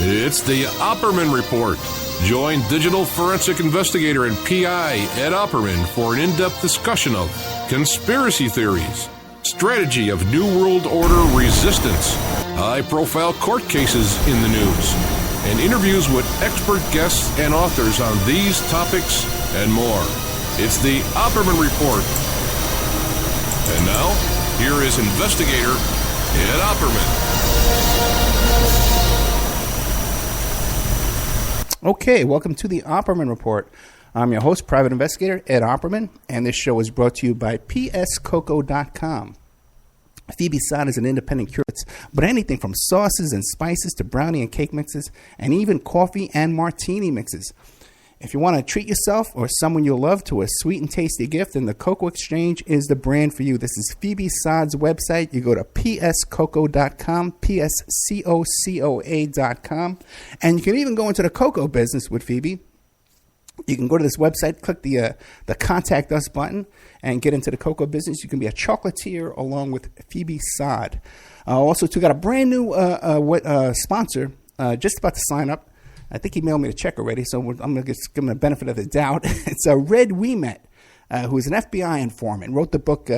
It's the Opperman Report. Join digital forensic investigator and PI Ed Opperman for an in-depth discussion of conspiracy theories, strategy of New World Order resistance, high-profile court cases in the news, and interviews with expert guests and authors on these topics and more. It's the Opperman Report. And now, here is investigator Ed Opperman. Okay, welcome to the Opperman Report. I'm your host, private investigator Ed Opperman, and this show is brought to you by pscoco.com. Phoebe Sod is an independent curator, but anything from sauces and spices to brownie and cake mixes, and even coffee and martini mixes. If you want to treat yourself or someone you love to a sweet and tasty gift, then the Cocoa Exchange is the brand for you. This is Phoebe Sod's website. You go to pscoco.com, pscocoa.com, and you can even go into the cocoa business with Phoebe. You can go to this website, click the Contact Us button, and get into the cocoa business. You can be a chocolatier along with Phoebe Sod. Also, we got a brand new sponsor just about to sign up. I think he mailed me the check already, so I'm going to give him the benefit of the doubt. It's Red Weemet, who is an FBI informant, wrote the book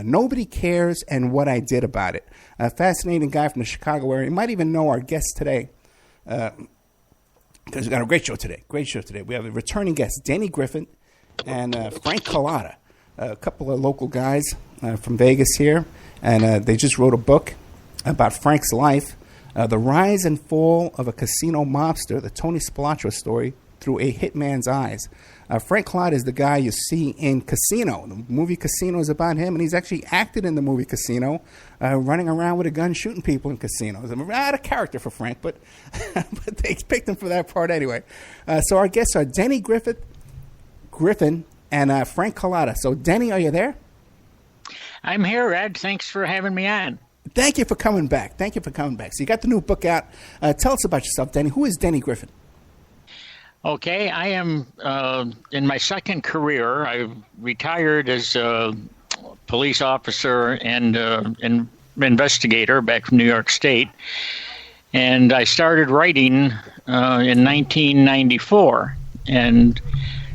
Nobody Cares and What I Did About It. A fascinating guy from the Chicago area. You might even know our guest today, because we've got a great show today. We have a returning guest, Danny Griffin and Frank Cullotta, a couple of local guys from Vegas here, and they just wrote a book about Frank's life. The Rise and Fall of a Casino Mobster, the Tony Spilotro story through a hitman's eyes. Frank Cullotta is the guy you see in Casino. The movie Casino is about him, and he's actually acted in the movie Casino, running around with a gun shooting people in casinos. I'm out of character for Frank, but they picked him for that part anyway. So our guests are Denny Griffin, and Frank Cullotta. So, Denny, are you there? I'm here, Ed. Thanks for having me on. Thank you for coming back. So you got the new book out. Tell us about yourself, Denny. Who is Denny Griffin? Okay, I am in my second career. I retired as a police officer and an investigator back from New York State. And I started writing in 1994. And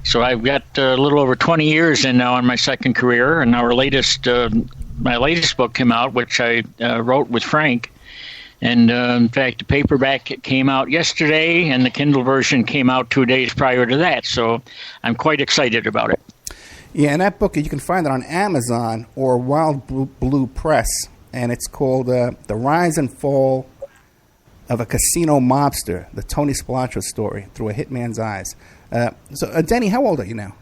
so I've got a little over 20 years in now in my second career. And our my latest book came out, which I wrote with Frank. And in fact, the paperback came out yesterday, and the Kindle version came out 2 days prior to that. So I'm quite excited about it. Yeah, and that book, you can find it on Amazon or Wild Blue Press. And it's called The Rise and Fall of a Casino Mobster, the Tony Spilotro story through a hitman's eyes. So, Denny, how old are you now?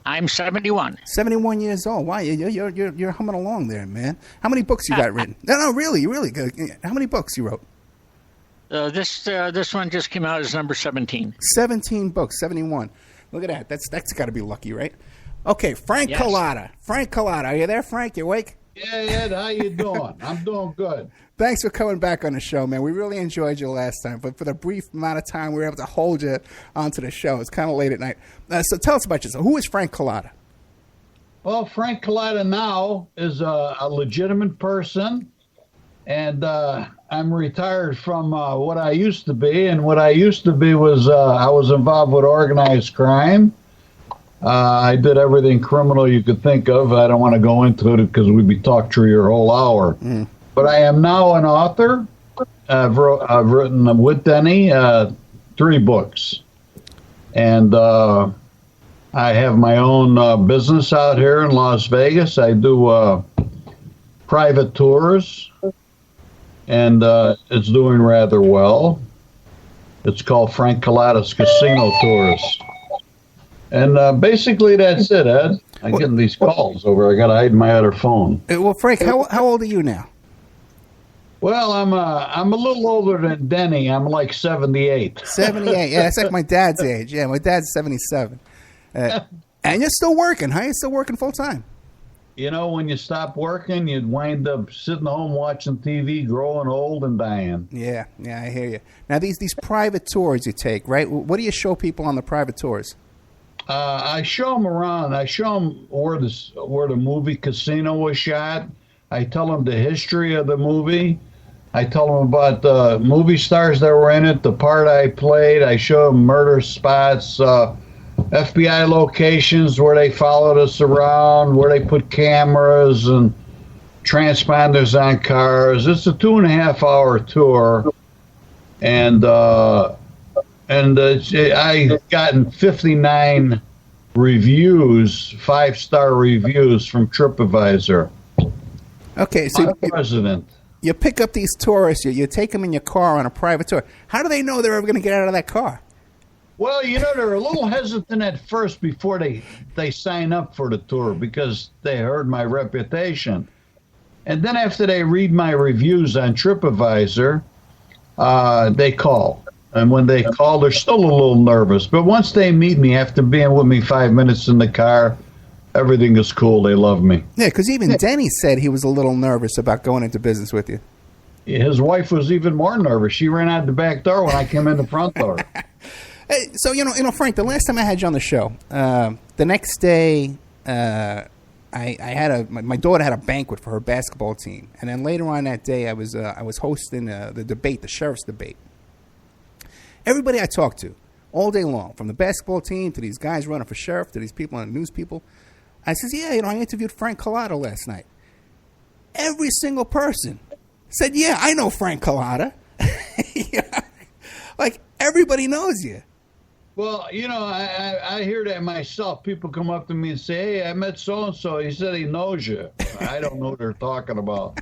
I'm 71. 71 years old. Wow, you're humming along there, man. How many books you got written? No, really good. How many books you wrote? This one just came out as number 17. 17 books, 71. Look at that. That's got to be lucky, right? Okay, Frank Cullotta. Frank Cullotta. Are you there, Frank? You awake? Yeah, Ed, how you doing? I'm doing good. Thanks for coming back on the show, man. We really enjoyed you last time, but for the brief amount of time we were able to hold you onto the show. It's kind of late at night. So tell us about yourself. Who is Frank Cullotta? Well, Frank Cullotta now is a legitimate person, and I'm retired from what I used to be, and what I used to be was I was involved with organized crime. I did everything criminal you could think of. I don't want to go into it because we'd be talking through your whole hour. But I am now an author. I've written with Denny 3 books. And I have my own business out here in Las Vegas. I do private tours, and it's doing rather well. It's called Frank Cullotta's Casino Tours. And basically that's it, Ed. I'm getting these calls over. I got to hide my other phone. Well, Frank, how old are you now? Well, I'm a little older than Denny. I'm like 78. 78. Yeah, that's like my dad's age. Yeah, my dad's 77. And you're still working, huh? You're still working full time. You know, when you stop working, you'd wind up sitting home watching TV, growing old and dying. Yeah, I hear you. Now, these private tours you take, right? What do you show people on the private tours? I show them around. I show them where the movie Casino was shot. I tell them the history of the movie. I tell them about the movie stars that were in it, the part I played. I show them murder spots, FBI locations where they followed us around, where they put cameras and transponders on cars. It's a 2.5-hour tour, and I gotten 59 reviews, 5-star reviews from TripAdvisor. Okay, so president. You pick up these tourists, you take them in your car on a private tour. How do they know they're ever going to get out of that car? Well, they're a little hesitant at first before they sign up for the tour because they heard my reputation. And then after they read my reviews on TripAdvisor, they call. And when they call, they're still a little nervous. But once they meet me, after being with me 5 minutes in the car, everything is cool. They love me. Yeah, because even Denny said he was a little nervous about going into business with you. His wife was even more nervous. She ran out the back door when I came in the front door. Hey, so, Frank, the last time I had you on the show, the next day, my daughter had a banquet for her basketball team. And then later on that day, I was hosting the debate, the sheriff's debate. Everybody I talked to all day long, from the basketball team to these guys running for sheriff to these people and news people, I says, I interviewed Frank Cullotta last night. Every single person said, yeah, I know Frank Cullotta. Like, everybody knows you. Well, I hear that myself. People come up to me and say, hey, I met so-and-so. He said he knows you. I don't know what they're talking about.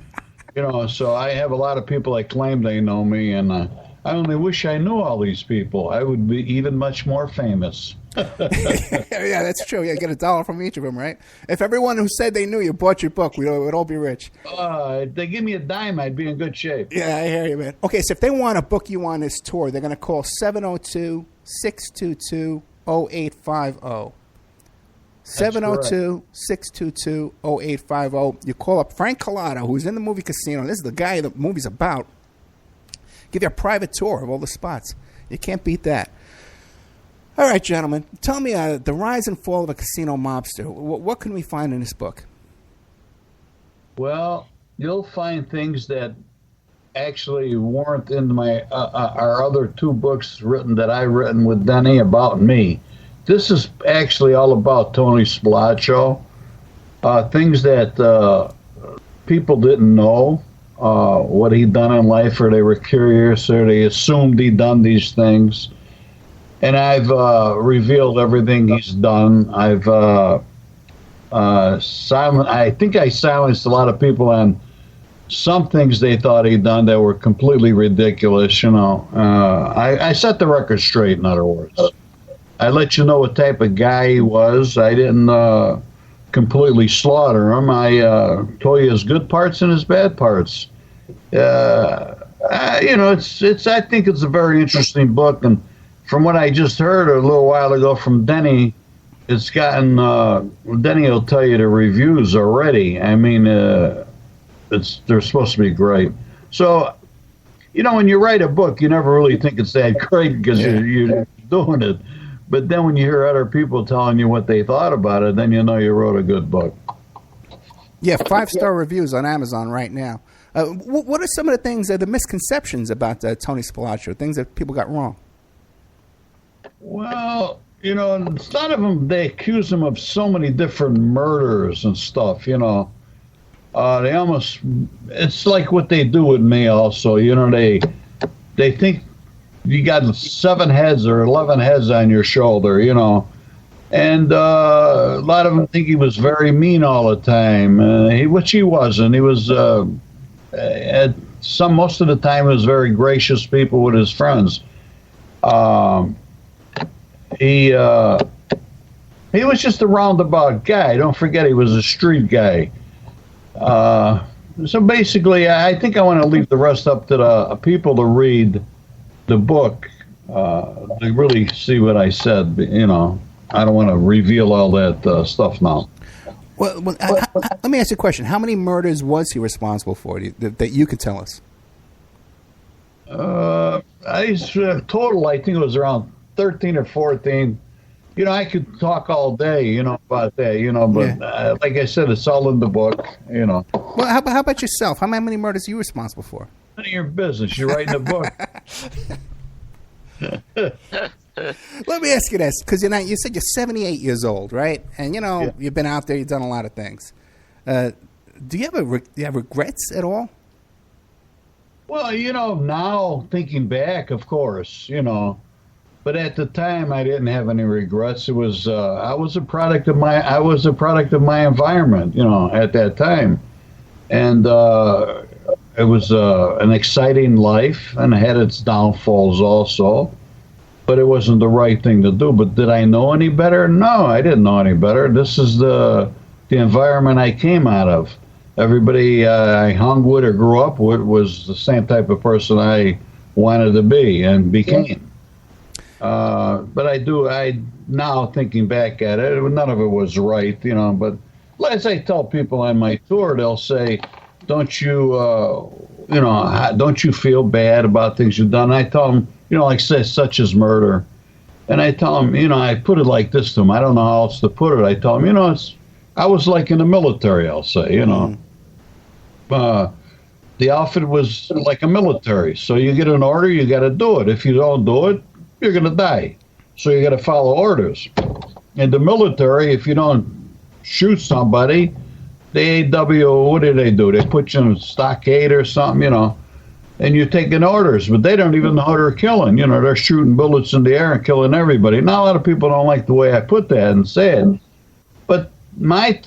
So I have a lot of people that claim they know me, and I only wish I knew all these people. I would be even much more famous. Yeah, that's true. Yeah, get $1 from each of them, right? If everyone who said they knew you bought your book, we'd all be rich. If they give me a dime, I'd be in good shape. Yeah, I hear you, man. Okay, so if they want to book you on this tour, they're going to call 702-622-0850. 702-622-0850. You call up Frank Cullotta, who's in the movie Casino. This is the guy the movie's about. Give you a private tour of all the spots. You can't beat that. All right, gentlemen, tell me the rise and fall of a casino mobster. What can we find in this book? Well, you'll find things that actually weren't in my our other 2 books that I written with Denny about me. This is actually all about Tony Spilotro. Things that people didn't know what he'd done in life, or they were curious, or they assumed he'd done these things. And I've revealed everything he's done. I think I silenced a lot of people on some things they thought he'd done that were completely ridiculous. I set the record straight, in other words. I let you know what type of guy he was. I didn't completely slaughter him. I told you his good parts and his bad parts. I think it's a very interesting book, and from what I just heard a little while ago from Denny, it's gotten, Denny will tell you the reviews already. I mean, they're supposed to be great. So, when you write a book, you never really think it's that great because you're doing it. But then when you hear other people telling you what they thought about it, then you know you wrote a good book. Yeah, 5-star reviews on Amazon right now. What are some of the things, the misconceptions about Tony Spilotro, things that people got wrong? Well, a lot of them, they accuse him of so many different murders and stuff, they almost, it's like what they do with me also, they think you got 7 heads or 11 heads on your shoulder, and a lot of them think he was very mean all the time, which he wasn't. He was, most of the time, he was very gracious people with his friends. He was just a roundabout guy. Don't forget, he was a street guy. So basically, I think I want to leave the rest up to the people to read the book to really see what I said. I don't want to reveal all that stuff now. Well, let me ask you a question. How many murders was he responsible for that you could tell us? Total, I think it was around 13 or 14. I could talk all day, about that, but like I said, it's all in the book, Well, how about yourself? How many murders are you responsible for? None of your business. You're writing a book. Let me ask you this, because you said you're 78 years old, right? And you've been out there, you've done a lot of things. Do you have regrets at all? Well, now thinking back, of course, but at the time I didn't have any regrets. It was I was a product of my environment, at that time, and it was an exciting life, and it had its downfalls also. But it wasn't the right thing to do. But did I know any better? No, I didn't know any better. This is the environment I came out of. Everybody I hung with or grew up with was the same type of person I wanted to be and became. But I now thinking back at it, none of it was right, But as I tell people on my tour, they'll say, "Don't you, don't you feel bad about things you've done?" I tell them, like say, such as murder, and I tell them, I put it like this to them. I don't know how else to put it. I tell them, I was like in the military. I'll say, the outfit was like a military. So you get an order, you got to do it. If you don't do it, you're going to die. So you got to follow orders. In the military, if you don't shoot somebody, the AW, what do? They put you in a stockade or something, and you're taking orders, but they don't even know how they're killing. They're shooting bullets in the air and killing everybody. Now, a lot of people don't like the way I put that and say it, but my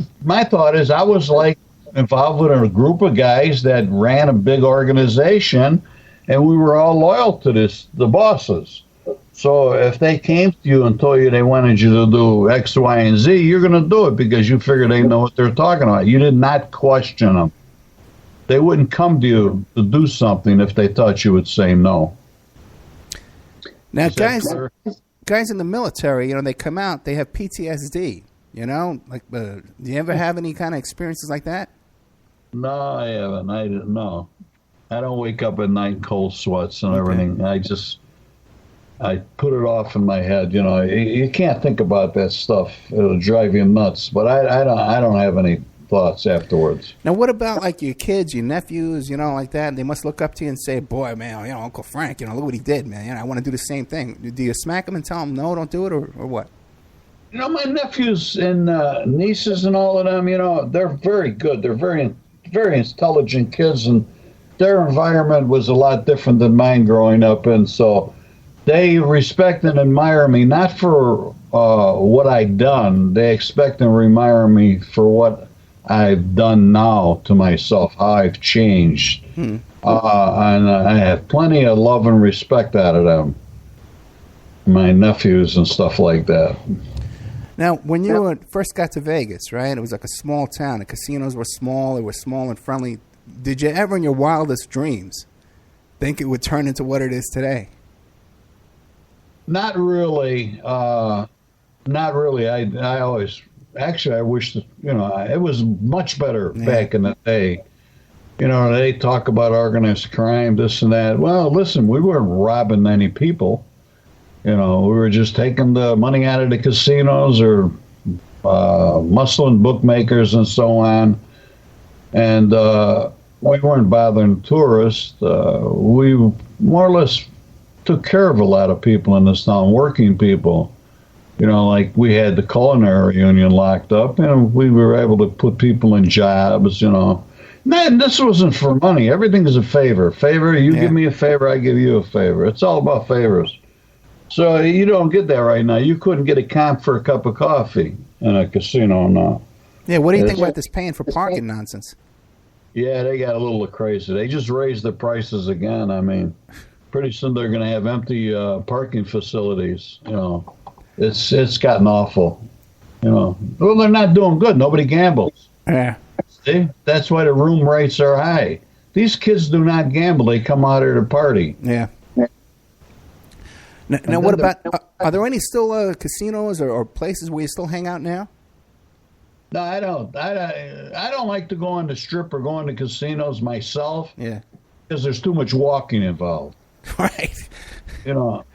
thought is I was like involved with a group of guys that ran a big organization, and we were all loyal to the bosses. So if they came to you and told you they wanted you to do X, Y, and Z, you're going to do it because you figure they know what they're talking about. You did not question them. They wouldn't come to you to do something if they thought you would say no. Now, guys in the military, they come out, they have PTSD. Do you ever have any kind of experiences like that? No, I haven't. I didn't know. I don't wake up at night in cold sweats and everything. I put it off in my head. You can't think about that stuff. It'll drive you nuts. But I don't have any thoughts afterwards. Now, what about like your kids, your nephews, like that? They must look up to you and say, "Boy, man, Uncle Frank, look what he did, man. I want to do the same thing." Do you smack them and tell them no, don't do it, or what? My nephews and nieces and all of them, they're very good. They're very, very intelligent kids, and their environment was a lot different than mine growing up, and so they respect and admire me, not for what I've done. They expect and admire me for what I've done now to myself, how I've changed. And I have plenty of love and respect out of them, my nephews and stuff like that. Now, when you first got to Vegas, right, it was like a small town. The casinos were small. They were small and friendly. Did you ever in your wildest dreams think it would turn into what it is today? Not really. Not really. I always, actually, I wish that, it was much better back in the day. They talk about organized crime, this and that. Well, listen, we weren't robbing any people. We were just taking the money out of the casinos or muscling bookmakers and so on. And we weren't bothering tourists. We more or less took care of a lot of people in this town, working people. Like we had the culinary union locked up, and we were able to put people in jobs, Man, this wasn't for money. Everything is a favor. You give me a favor, I give you a favor. It's all about favors. So you don't get that right now. You couldn't get a comp for a cup of coffee in a casino now. Yeah, what do you think about this paying for parking nonsense? Yeah, they got a little crazy. They just raised the prices again. I mean, pretty soon they're going to have empty parking facilities. It's gotten awful. Well, they're not doing good. Nobody gambles. Yeah. See, that's why the room rates are high. These kids do not gamble. They come out here to party. Yeah. Now what about, are there any still casinos or places where you still hang out now? No, I don't. I don't like to go on the strip or go on the casinos myself. Yeah. Because there's too much walking involved. Right.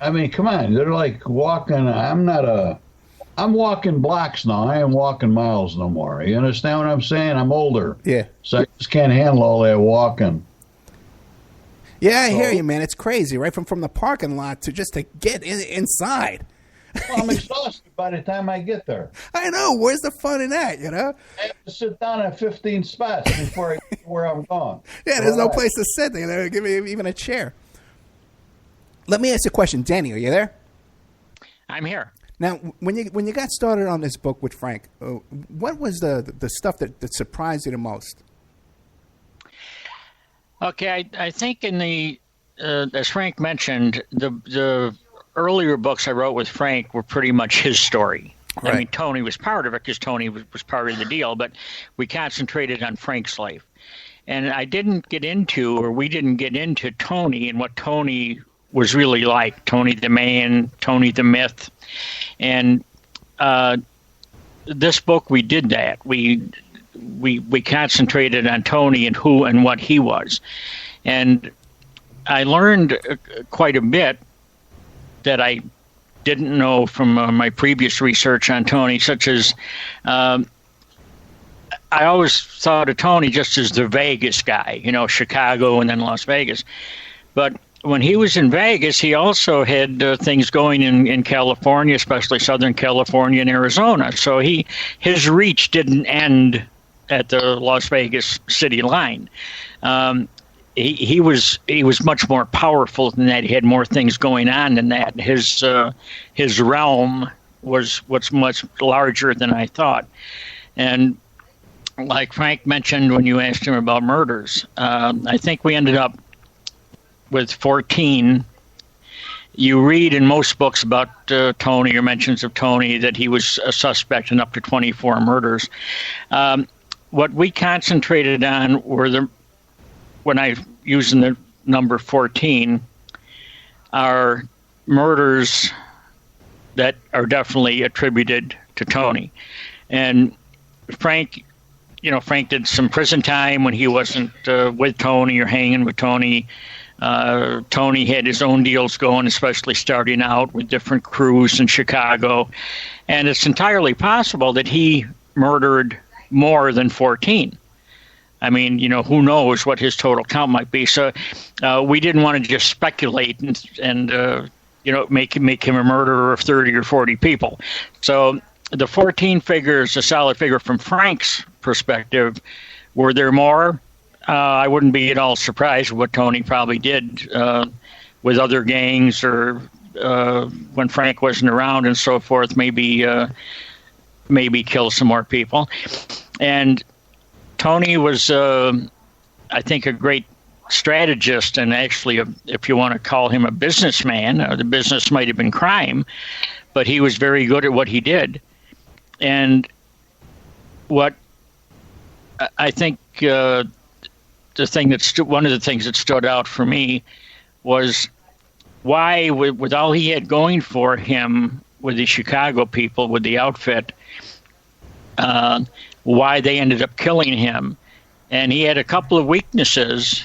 I mean, come on. They're like walking. I'm walking blocks now. I ain't walking miles no more. You understand what I'm saying? I'm older. Yeah. So I just can't handle all that walking. Yeah, I hear you, man. It's crazy, right? From the parking lot to just to get inside. Well, I'm exhausted by the time I get there. I know. Where's the fun in that, you know? I have to sit down at 15 spots before I get to where I'm going. Yeah, there's no place to sit. They don't give me even a chair. Let me ask you a question. Danny, are you there? I'm here. Now, when you got started on this book with Frank, what was the stuff that surprised you the most? Okay, I think in the as Frank mentioned, the earlier books I wrote with Frank were pretty much his story. Right. I mean, Tony was part of it because Tony was part of the deal, but we concentrated on Frank's life. And we didn't get into Tony and what Tony was really like, Tony the man, Tony the myth. And this book, we did that. We concentrated on Tony and who and what he was. And I learned quite a bit that I didn't know from my previous research on Tony, such as I always thought of Tony just as the Vegas guy, Chicago and then Las Vegas. But when he was in Vegas, he also had things going in California, especially Southern California and Arizona. So his reach didn't end at the Las Vegas city line. He was much more powerful than that. He had more things going on than that. His realm was much larger than I thought. And like Frank mentioned when you asked him about murders, I think we ended up with 14. You read in most books about Tony or mentions of Tony that he was a suspect in up to 24 murders. What we concentrated on were when I using the number 14, are murders that are definitely attributed to Tony. And Frank did some prison time when he wasn't with Tony or hanging with Tony. Tony had his own deals going, especially starting out with different crews in Chicago. And it's entirely possible that he murdered more than 14. I mean, who knows what his total count might be. So we didn't want to just speculate and make him a murderer of 30 or 40 people. So the 14 figure is a solid figure from Frank's perspective. Were there more? I wouldn't be at all surprised with what Tony probably did with other gangs or when Frank wasn't around and so forth, maybe kill some more people. And Tony was, I think, a great strategist and actually, if you want to call him a businessman, the business might have been crime, but he was very good at what he did. And what I think one of the things that stood out for me was why, with all he had going for him with the Chicago people, with the outfit, why they ended up killing him. And he had a couple of weaknesses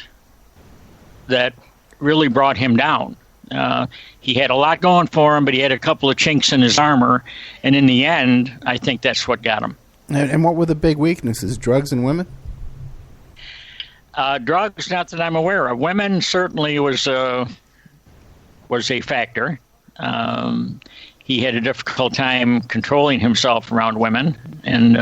that really brought him down. He had a lot going for him, but he had a couple of chinks in his armor. And in the end, I think that's what got him. And what were the big weaknesses? Drugs and women? Drugs, not that I'm aware of. Women certainly was a factor. He had a difficult time controlling himself around women, and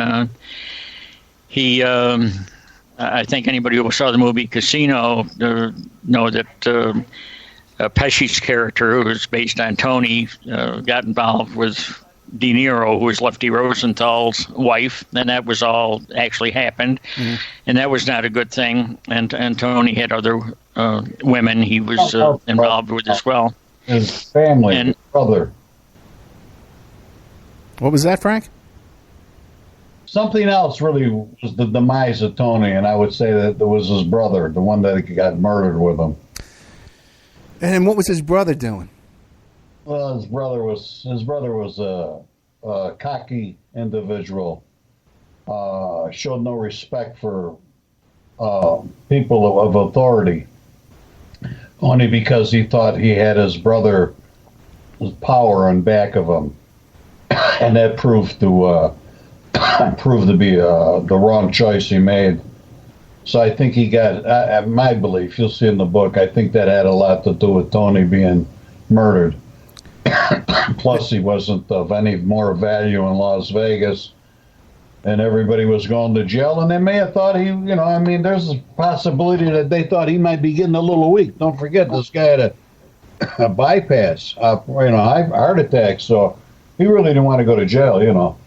I think anybody who saw the movie Casino know that Pesci's character, who was based on Tony, got involved with De Niro, who was Lefty Rosenthal's wife, and that was all actually happened, and that was not a good thing. And Tony had other women he was involved with as well. His family, his brother. What was that, Frank? Something else really was the demise of Tony, and I would say that it was his brother, the one that got murdered with him. And what was his brother doing? Well, his brother was a cocky individual. Showed no respect for people of authority, only because he thought he had his brother's power on back of him, and that proved to be the wrong choice he made. So I think he got, my belief, you'll see in the book, I think that had a lot to do with Tony being murdered. Plus, he wasn't of any more value in Las Vegas, and everybody was going to jail, and they may have thought he, there's a possibility that they thought he might be getting a little weak. Don't forget, this guy had a bypass, heart attack, so he really didn't want to go to jail,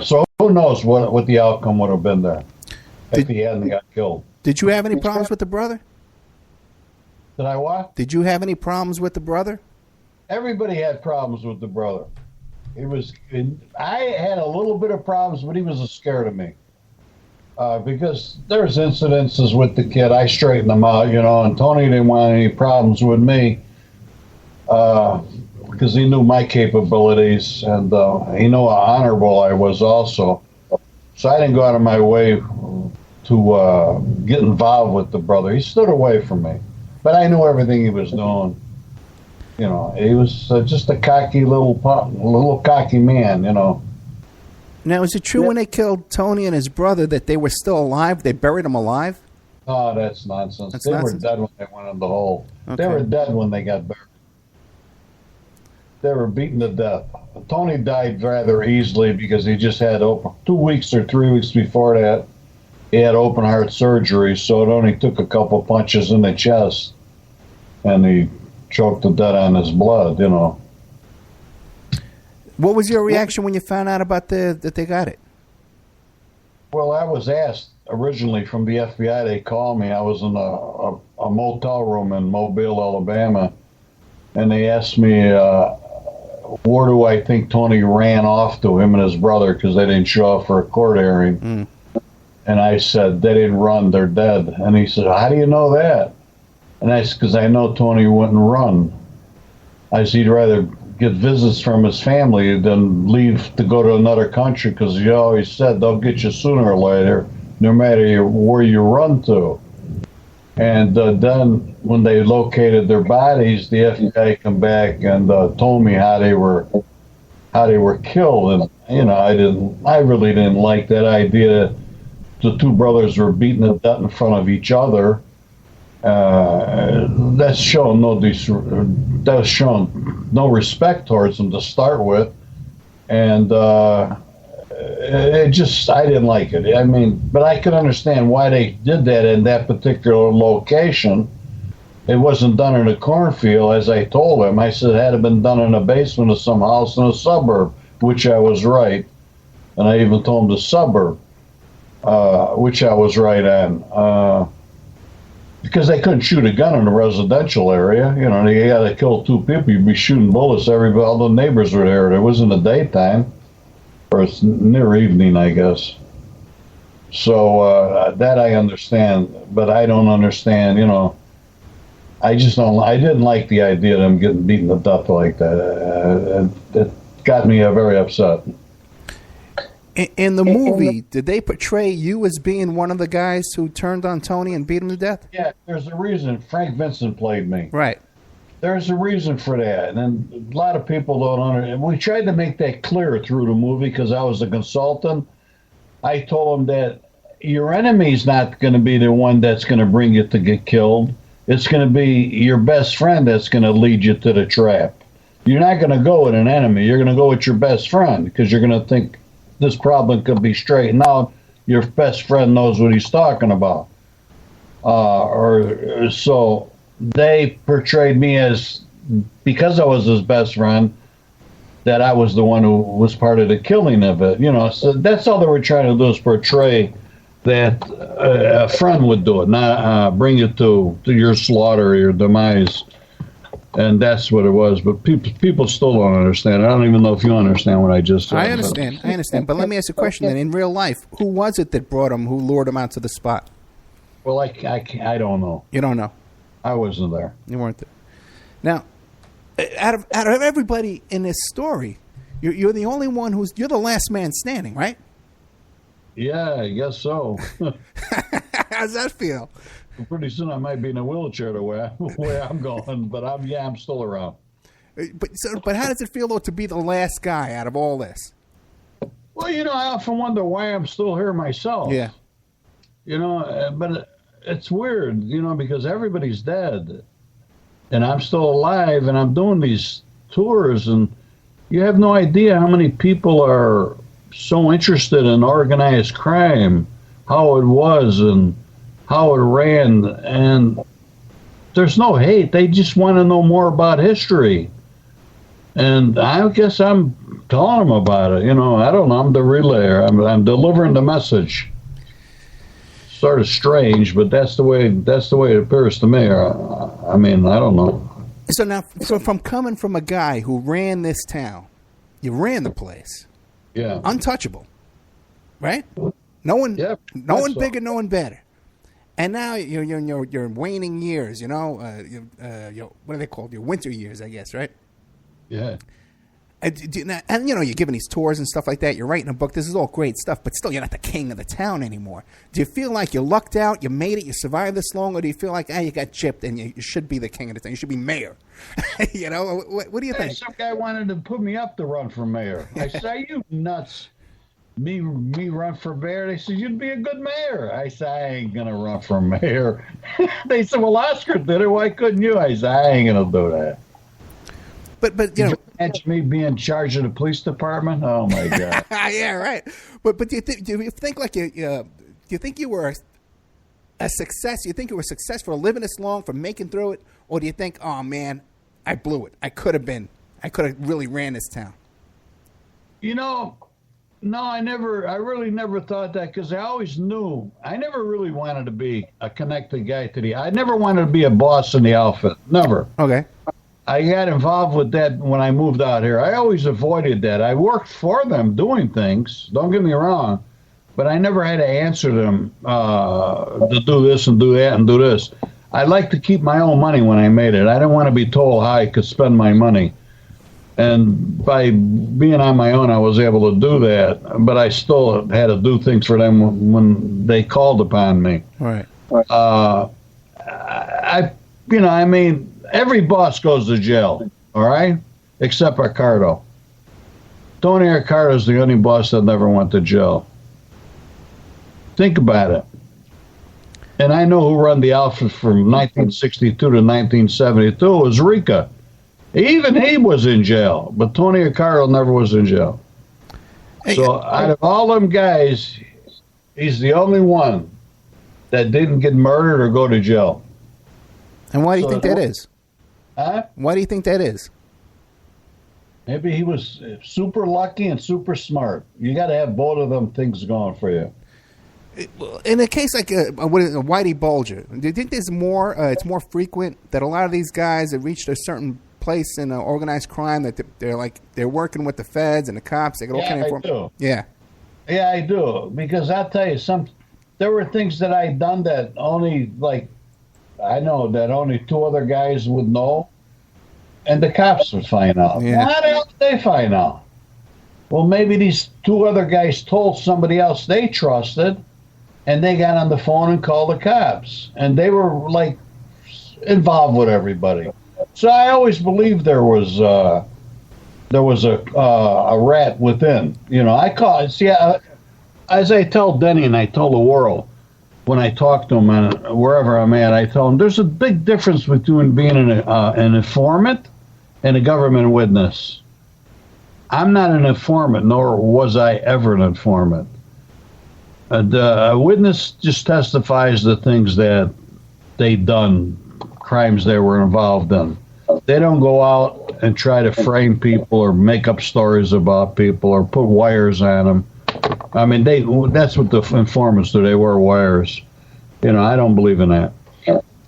So who knows what the outcome would have been there if he hadn't got killed. Did you have any problems with the brother? Did I what? Did you have any problems with the brother? Everybody had problems with the brother. I had a little bit of problems, but he was scared of me. Because there's incidences with the kid. I straightened him out, and Tony didn't want any problems with me because he knew my capabilities, and he knew how honorable I was also. So I didn't go out of my way to get involved with the brother. He stood away from me. But I knew everything he was doing. He was just a cocky little cocky man, Now, is it true when they killed Tony and his brother that they were still alive? They buried them alive? Oh, that's nonsense. They were dead when they went in the hole. Okay. They were dead when they got buried. They were beaten to death. Tony died rather easily because he just had 2 weeks or 3 weeks before that, he had open heart surgery, so it only took a couple punches in the chest, and he choked to death on his blood, What was your reaction when you found out about that they got it? Well, I was asked originally from the FBI. They called me. I was in a motel room in Mobile, Alabama, and they asked me where do I think Tony ran off to, him and his brother, because they didn't show up for a court hearing. And I said, they didn't run, they're dead. And he said, how do you know that? And I said, because I know Tony wouldn't run. I said, he'd rather get visits from his family than leave to go to another country, because he always said they'll get you sooner or later, no matter where you run to. And then when they located their bodies, the FBI come back and told me how they were killed. And I really didn't like that idea. The two brothers were beaten to death in front of each other. That's showing no respect towards them to start with, and I didn't like it. But I could understand why they did that in that particular location. It wasn't done in a cornfield, as I told him. I said it had been done in a basement of some house in a suburb, which I was right, and I even told him the suburb, which I was right on. Because they couldn't shoot a gun in a residential area. They got to kill two people. You'd be shooting bullets. All the neighbors were there. It was in the daytime, or it's near evening, I guess. So that I understand, but I don't understand. I just don't. I didn't like the idea of them getting beaten to death like that. It got me very upset. In the movie, did they portray you as being one of the guys who turned on Tony and beat him to death? Yeah, there's a reason. Frank Vincent played me. Right. There's a reason for that. And a lot of people don't understand. We tried to make that clear through the movie because I was a consultant. I told them that your enemy's not going to be the one that's going to bring you to get killed. It's going to be your best friend that's going to lead you to the trap. You're not going to go with an enemy. You're going to go with your best friend because you're going to think this problem could be straightened out. Your best friend knows what he's talking about. So they portrayed me as, because I was his best friend, that I was the one who was part of the killing of it. So that's all they were trying to do, is portray that a friend would do it, not bring you to your slaughter, your demise. And that's what it was. But people still don't understand. I don't even know if you understand what I just said. I understand. But let me ask a question then. In real life, who was it that brought him, who lured him out to the spot? Well, I don't know. You don't know? I wasn't there. You weren't there. Now, out of everybody in this story, you're the only one you're the last man standing, right? Yeah, I guess so. How's that feel? Pretty soon I might be in a wheelchair the way I'm going, but I'm still around. But how does it feel, though, to be the last guy out of all this? Well, I often wonder why I'm still here myself. Yeah. But it's weird, because everybody's dead, and I'm still alive, and I'm doing these tours, and you have no idea how many people are so interested in organized crime, how it was, and how it ran, and there's no hate. They just want to know more about history. And I guess I'm telling them about it. I don't know. I'm the relayer. I'm delivering the message. Sort of strange, but that's the way it appears to me. I don't know. So now, from coming from a guy who ran this town, you ran the place. Yeah. Untouchable. Right? No one so. bigger, no one better. And now you're in your waning years, what are they called? Your winter years, I guess, right? Yeah. And you're giving these tours and stuff like that. You're writing a book. This is all great stuff, but still, you're not the king of the town anymore. Do you feel like you lucked out, you made it, you survived this long, or do you feel like, you got chipped and you should be the king of the town? You should be mayor. What do you think? Some guy wanted to put me up to run for mayor. I said, "Are you nuts? Me run for mayor?" They said, "You'd be a good mayor." I said, "I ain't gonna run for mayor." They said, "Well, Oscar did it. Why couldn't you?" I said, "I ain't gonna do that." But imagine me being in charge of the police department. Oh my God. Yeah, right. But do you think like do you think you were a success? Do you think you were a success for living this long, for making through it, or do you think, oh man, I blew it. I could have really ran this town. No, I really never thought that, because I always knew I never really wanted to be a connected guy I never wanted to be a boss in the outfit. Never. Okay. I got involved with that when I moved out here. I always avoided that. I worked for them doing things, don't get me wrong, but I never had to answer them to do this and do that and do this. I like to keep my own money when I made it. I didn't want to be told how I could spend my money. And by being on my own, I was able to do that, but I still had to do things for them when they called upon me. Right. Every boss goes to jail, all right, except Ricardo. Tony Ricardo's the only boss that never went to jail. Think about it. And I know who run the outfit from 1962 to 1972. It was Rica. Even he was in jail, but Tony Ricardo never was in jail. So out of all them guys, he's the only one that didn't get murdered or go to jail. And why do you think that is? Huh? Why do you think that is? Maybe he was super lucky and super smart. You got to have both of them things going for you. In a case like a Whitey Bulger, do you think there's more? It's more frequent that a lot of these guys have reached a certain place in organized crime that they're working with the feds and the cops. They get all kind of information. Yeah, I do, because I'll tell you there were things that I done that only I know that only two other guys would know, and the cops would find out. Yeah. How the hell did they find out? Well, maybe these two other guys told somebody else they trusted, and they got on the phone and called the cops, and they were involved with everybody. So I always believed there was a rat within. As I tell Denny and I tell the world, when I talk to them and wherever I'm at, I tell them there's a big difference between being an informant and a government witness. I'm not an informant, nor was I ever an informant. A witness just testifies the things that they done, crimes they were involved in. They don't go out and try to frame people or make up stories about people or put wires on them. I mean, that's what the informants do. They wear wires. I don't believe in that.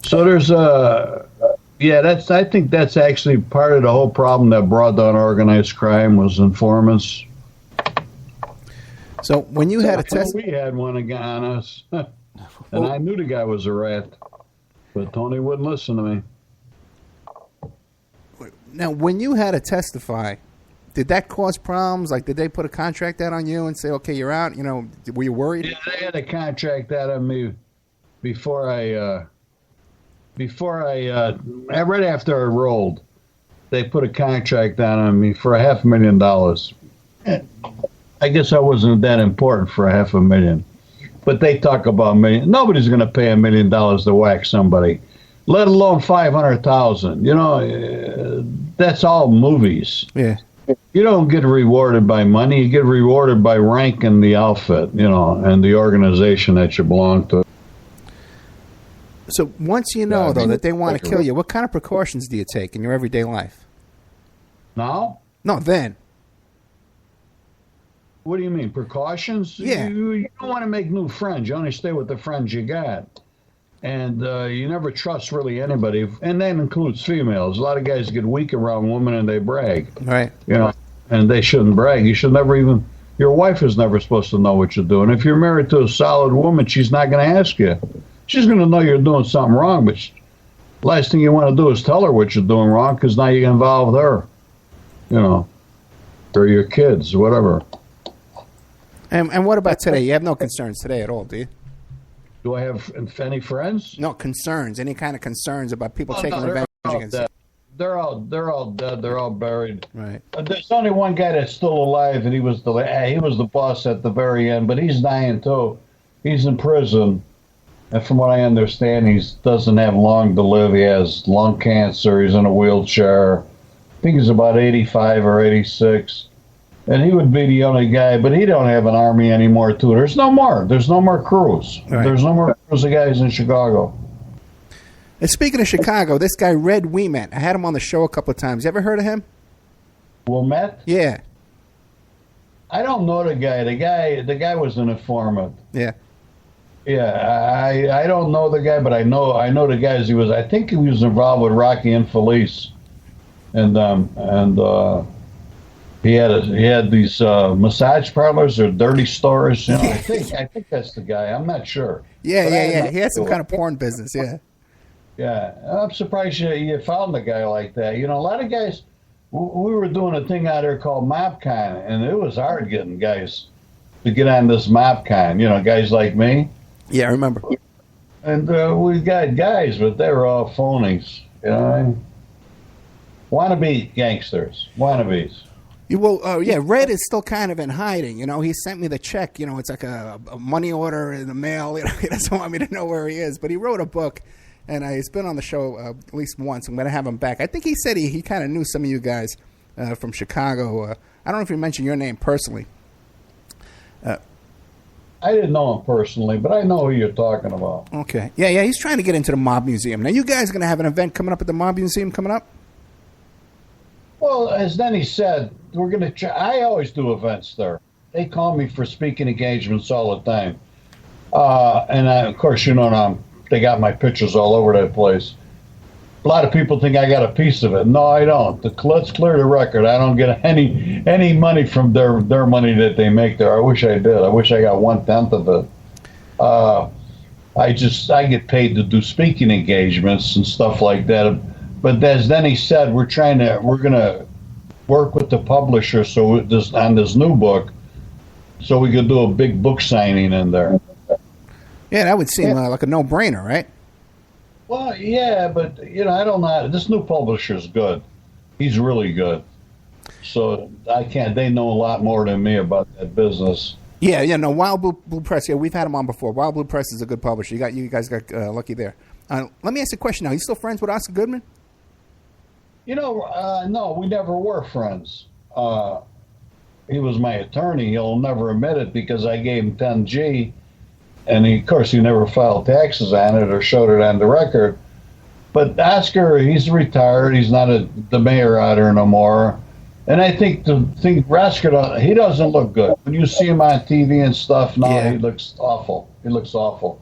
So there's I think that's actually part of the whole problem that brought down organized crime was informants. So when you had a test, we had one on us, and I knew the guy was a rat, but Tony wouldn't listen to me. Now, when you had to testify, did that cause problems? Did they put a contract out on you and say, "Okay, you're out"? Were you worried? Yeah, they had a contract out on me right after I rolled. They put a contract out on me for $500,000. I guess I wasn't that important for $500,000, But they talk about million. Nobody's going to pay $1 million to whack somebody, let alone 500,000. You know, that's all movies. Yeah. You don't get rewarded by money. You get rewarded by rank in the outfit, you know, and the organization that you belong to. So once you know, though, that they want to kill you, what kind of precautions do you take in your everyday life? Now? No, then. What do you mean, precautions? Yeah. You don't want to make new friends. You only stay with the friends you got. And you never trust really anybody. And that includes females. A lot of guys get weak around women and they brag. Right. You know, and they shouldn't brag. You should never even, your wife is never supposed to know what you're doing. If you're married to a solid woman, she's not going to ask you. She's going to know you're doing something wrong, but last thing you want to do is tell her what you're doing wrong, because now you involve her, you know, or your kids, whatever. And what about today? You have no concerns today at all, do you? Do I have any friends? No concerns. Any kind of concerns about people taking no, revenge against you? They're all dead. They're all buried. Right. There's only one guy that's still alive, and he was the boss at the very end, but he's dying too. He's in prison, and from what I understand, he doesn't have long to live. He has lung cancer. He's in a wheelchair. I think he's about 85 or 86. And he would be the only guy, but he don't have an army anymore, too. There's no more. There's no more crews. Right. There's no more crews of guys in Chicago. And speaking of Chicago, this guy, Red Ouimet, I had him on the show a couple of times. You ever heard of him? Wilmette? Yeah. I don't know the guy. The guy was an informant. Yeah. Yeah, I don't know the guy, but I know the guys. I think he was involved with Rocky and Felice, and he had these massage parlors or dirty stores. You know, I think that's the guy. I'm not sure. Yeah. He had some kind of porn business. Yeah. Yeah, I'm surprised you found a guy like that. You know, a lot of guys. We were doing a thing out there called MobCon, and it was hard getting guys to get on this MobCon. You know, guys like me. Yeah, I remember. And we got guys, but they were all phonies. You know, wannabe gangsters, wannabes. Yeah, Red is still kind of in hiding. You know, he sent me the check. You know, it's like a money order in the mail. You know, he doesn't want me to know where he is. But he wrote a book, and he's been on the show at least once. I'm going to have him back. I think he said he kind of knew some of you guys from Chicago. I don't know if he mentioned your name personally. I didn't know him personally, but I know who you're talking about. Okay. Yeah, he's trying to get into the Mob Museum. Now, you guys are going to have an event coming up at the Mob Museum coming up? Well, as Denny said, we're going to. I always do events there. They call me for speaking engagements all the time, of course, you know, they got my pictures all over that place. A lot of people think I got a piece of it. No, I don't. Let's clear the record. I don't get any money from their money that they make there. I wish I did. I wish I got 1/10 of it. I get paid to do speaking engagements and stuff like that. But as Denny said, we're gonna work with the publisher on this new book, so we could do a big book signing in there. Yeah, that would seem like a no-brainer, right? Well, yeah, but you know, I don't know. This new publisher's good. He's really good. So I can't. They know a lot more than me about that business. Yeah. No, Wild Blue Press. Yeah, we've had him on before. Wild Blue Press is a good publisher. You guys got lucky there. Let me ask you a question now. Are you still friends with Oscar Goodman? You know, no, we never were friends. He was my attorney. He'll never admit it because I gave him 10G. And of course, he never filed taxes on it or showed it on the record. But Oscar, he's retired. He's not the mayor out there no more. And I think Oscar, he doesn't look good. When you see him on TV and stuff, He looks awful. He looks awful.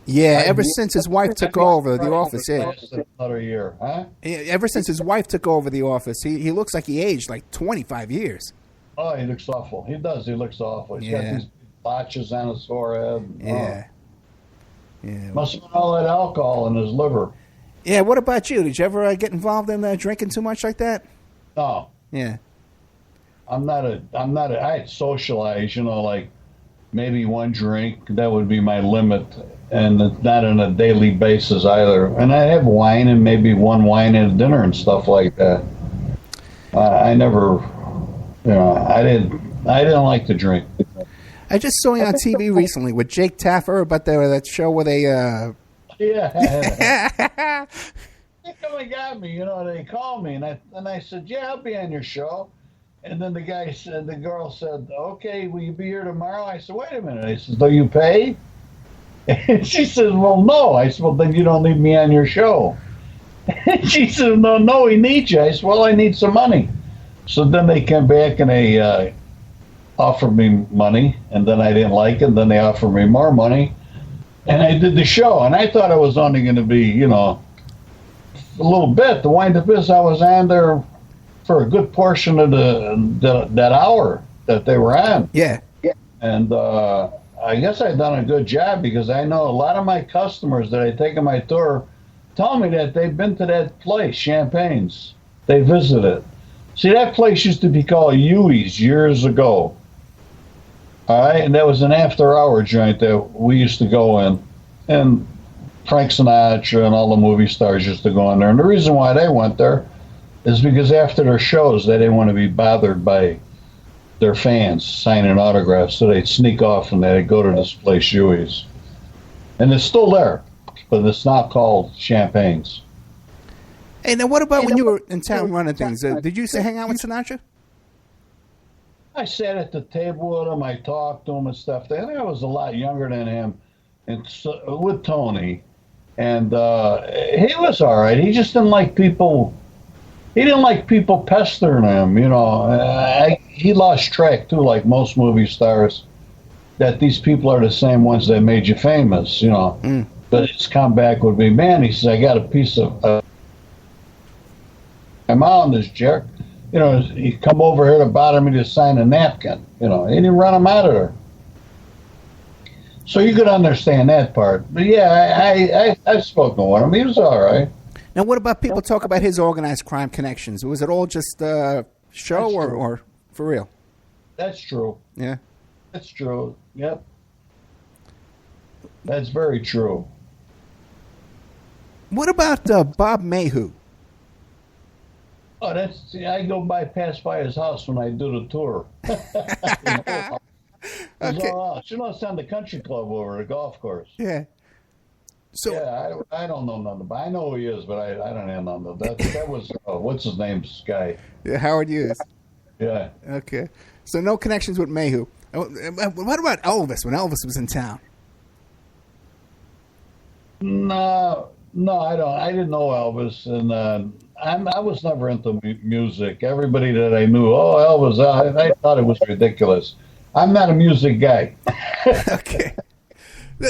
Yeah, ever since his wife took over the office, another year, huh? Ever since his wife took over the office, he looks like he aged like 25 years. Oh, he looks awful. He does. He looks awful. He's got these blotches on his forehead. Yeah. Must have been all that alcohol in his liver. Yeah. What about you? Did you ever get involved in drinking too much like that? No. Yeah. I'd socialize, you know, like maybe one drink. That would be my limit. And it's not on a daily basis either. And I have wine and maybe one wine at dinner and stuff like that. I never, you know, I didn't like to drink. I just saw you on TV recently with Jake Taffer about that show where they. Yeah. They come and got me, they called me, and I said, yeah, I'll be on your show. And then the girl said, okay, will you be here tomorrow? I said, wait a minute. I said, do you pay? And she says, well, no. I said, well, then you don't need me on your show. And she said, no, we need you. I said, well, I need some money. So then they came back and they offered me money, and then I didn't like it, and then they offered me more money. And I did the show, and I thought it was only going to be, a little bit. The wind up is I was on there for a good portion of that hour that they were on. Yeah. And I guess I've done a good job, because I know a lot of my customers that I take on my tour tell me that they've been to that place, Champagne's. They visited. See, that place used to be called Huey's years ago. All right, and that was an after-hour joint that we used to go in. And Frank Sinatra and all the movie stars used to go in there. And the reason why they went there is because after their shows, they didn't want to be bothered by their fans signing autographs, so they'd sneak off and they'd go to this place, Huey's. And it's still there, but it's not called Champagne's. Hey, now what about when you were in town running things? Did you used to hang out with Sinatra? I sat at the table with him. I talked to him and stuff. I think I was a lot younger than him, and so, with Tony. And he was all right. He just didn't like people. He didn't like people pestering him. He lost track too, like most movie stars. That these people are the same ones that made you famous. But his comeback would be, man. He says, I got a piece of. I'm on this jerk. He come over here to bother me to sign a napkin. He didn't run him out of there. So you could understand that part. But yeah, I've spoken with him. He was all right. Now, what about people talk about his organized crime connections? Was it all just show or for real? That's true. Yeah. That's true. Yep. That's very true. What about Bob Mayhew? Oh, I go pass by his house when I do the tour. Okay. It's on the country club over the golf course. Yeah. So yeah, I don't know nothing, but I know who he is, but I don't know nothing. That was what's his name, guy? Yeah, Howard Hughes. Yeah. Okay. So no connections with Mayhew. What about Elvis when Elvis was in town? No, I don't. I didn't know Elvis, and I was never into music. Everybody that I knew, Elvis, I thought it was ridiculous. I'm not a music guy. Okay.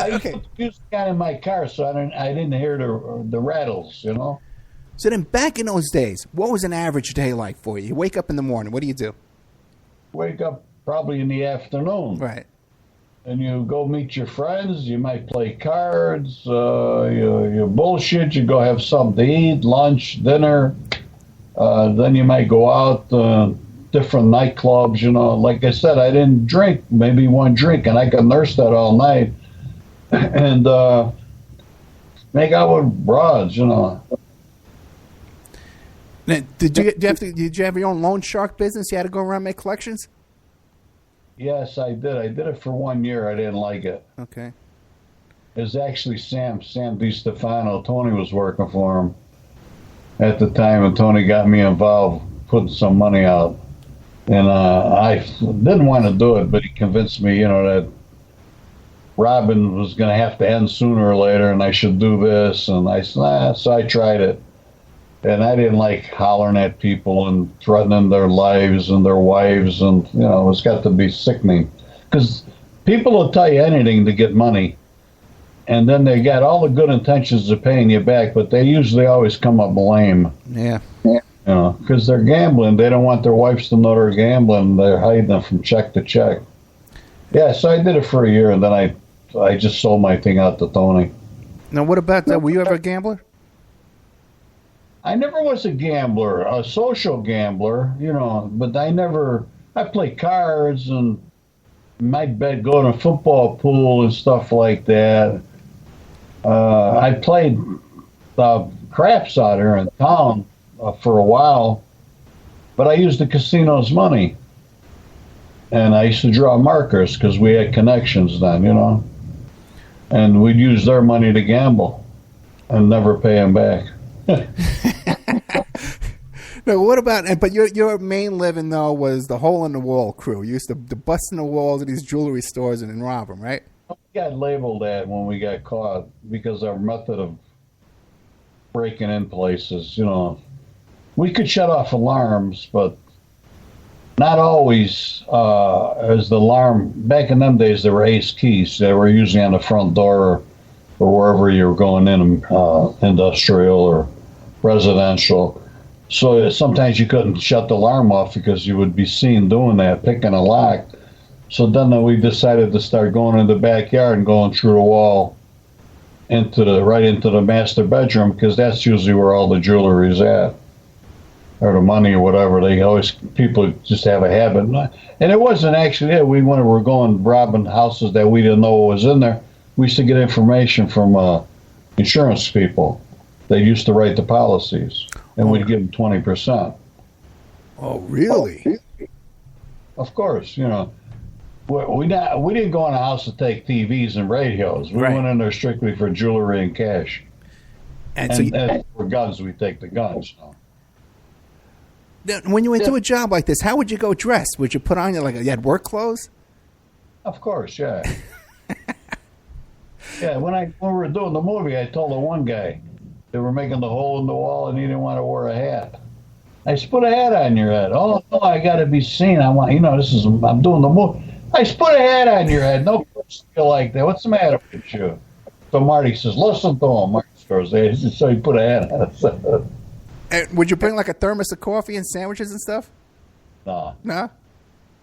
I used to put the music on in my car, so I didn't hear the rattles, So then, back in those days, what was an average day like for you? You wake up in the morning. What do you do? Wake up probably in the afternoon. Right. And you go meet your friends. You might play cards. You bullshit. You go have something to eat, lunch, dinner. Then you might go out different nightclubs. Like I said, I didn't drink. Maybe one drink, and I could nurse that all night. And make out with broads. Now, did you have your own loan shark business? You had to go around and make collections? Yes, I did. I did it for 1 year. I didn't like it. Okay. It was actually Sam DiStefano. Tony was working for him at the time, and Tony got me involved, putting some money out. And I didn't want to do it, but he convinced me, that Robin was going to have to end sooner or later, and I should do this. And I said, so I tried it. And I didn't like hollering at people and threatening their lives and their wives. And, it's got to be sickening. Because people will tell you anything to get money. And then they got all the good intentions of paying you back, but they usually always come up lame. Yeah. Because they're gambling. They don't want their wives to know they're gambling. They're hiding them from check to check. Yeah, so I did it for a year, and then I just sold my thing out to Tony. Now, what about that? Were you ever a gambler? I never was a gambler, a social gambler, but I played cards and might bet go to a football pool and stuff like that. I played craps out here in town for a while, but I used the casino's money. And I used to draw markers because we had connections then, you know. And we'd use their money to gamble and never pay them back. No, what about? But your main living though was the hole in the wall crew. You used to bust in the walls of these jewelry stores and then rob them, right? We got labeled that when we got caught because our method of breaking in places, you know, we could shut off alarms, but not always. As the alarm back in them days, there were ace keys. They were usually on the front door or wherever you were going in, industrial or residential. So sometimes you couldn't shut the alarm off because you would be seen doing that, picking a lock. So then we decided to start going in the backyard and going through the wall right into the master bedroom, because that's usually where all the jewelry is at, or the money or whatever. People just have a habit. And it wasn't actually it. We were going robbing houses that we didn't know what was in there. We used to get information from insurance people. They used to write the policies, and we'd give them 20%. Oh, really? Of course, you know. We didn't go in a house to take TVs and radios. We went in there strictly for jewelry and cash. And for guns, we take the guns. Now, when you went to a job like this, how would you go dressed? Would you put on you had work clothes? Of course, yeah. Yeah, when we were doing the movie, I told the one guy, they were making the hole in the wall and he didn't want to wear a hat. I said, put a hat on your head. Oh, no, I got to be seen. I'm doing the movie. I said, put a hat on your head. No person feel like that. What's the matter with you? So Marty says, listen to him. Marty goes, so he put a hat on. And would you bring a thermos of coffee and sandwiches and stuff? No. No?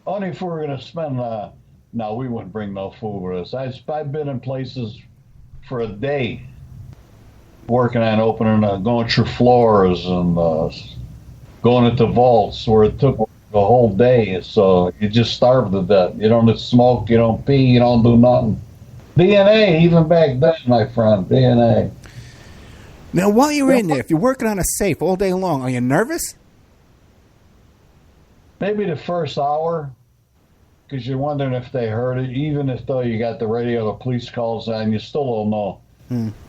Only if we were going to spend, no, we wouldn't bring no food with us. I've been in places for a day working on going through floors and going into vaults where it took the whole day. So you just starve to death. You don't smoke, you don't pee, you don't do nothing. DNA, even back then, my friend, DNA. Now, while you're in there, if you're working on a safe all day long, are you nervous? Maybe the first hour, because you're wondering if they heard it. Even though you got the radio, the police calls on, you still don't know